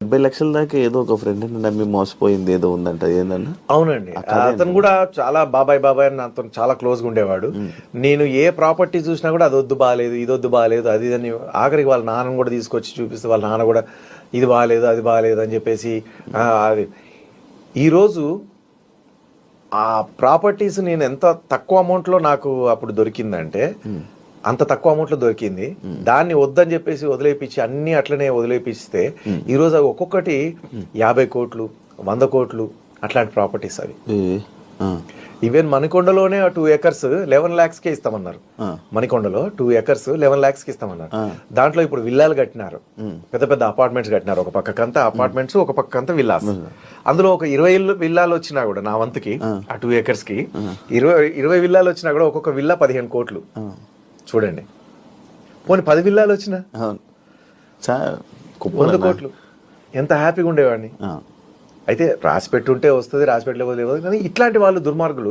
70 లక్షల దాకా ఏదో ఒక ఫ్రెండ్ నమ్మి మోసపోయింది ఏదో ఉందంట, ఏందన్నా? అవునండి, అతను కూడా చాలా బాబాయ్ బాబాయ్ అని నాతో చాలా క్లోజ్ గా ఉండేవాడు. నేను ఏ ప్రాపర్టీ చూసినా కూడా అది వద్దు బాగాలేదు, ఇది వద్దు బాగాలేదు, అది అని ఆఖరికి వాళ్ళ నాన్నను కూడా తీసుకొచ్చి చూపిస్తే వాళ్ళ నాన్న కూడా ఇది బాగాలేదు అది బాగాలేదు అని చెప్పేసి అది. ఈరోజు ఆ ప్రాపర్టీస్ నేను ఎంత తక్కువ అమౌంట్లో నాకు అప్పుడు దొరికిందంటే అంత తక్కువ అమౌంట్లో దొరికింది. దాన్ని వద్దని చెప్పేసి వదిలేపించి అన్ని అట్లనే వదిలేపిస్తే ఈరోజు అవి ఒక్కొక్కటి 50 కోట్లు 100 కోట్లు అట్లాంటి ప్రాపర్టీస్ అవి. ఈవెన్ మణికొండలోనే 2 acres 11 lakhs కే ఇస్తామన్నారు. మణికొండలో 2 acres 11 lakhs కి ఇస్తామన్నారు. దాంట్లో ఇప్పుడు విల్లాలు కట్టినారు, పెద్ద పెద్ద అపార్ట్మెంట్స్ కట్టినారు. ఒక పక్కకంతా అపార్ట్మెంట్స్, ఒక పక్కకంతా విల్లాస్. అందులో ఒక 20 విల్లాలు వచ్చినా కూడా నా వంతుకి ఆ 2 acres కి 20 విల్లాలు వచ్చినా కూడా ఒక్కొక్క విల్లా 15 కోట్లు. చూడండి, పోనీ 10 విల్లాలు వచ్చినా 100 కోట్లు. ఎంత హ్యాపీగా ఉండేవాడిని. అయితే రాసి పెట్టుంటే వస్తుంది, రాసి పెట్టలేకపోతే కానీ ఇట్లాంటి వాళ్ళు దుర్మార్గులు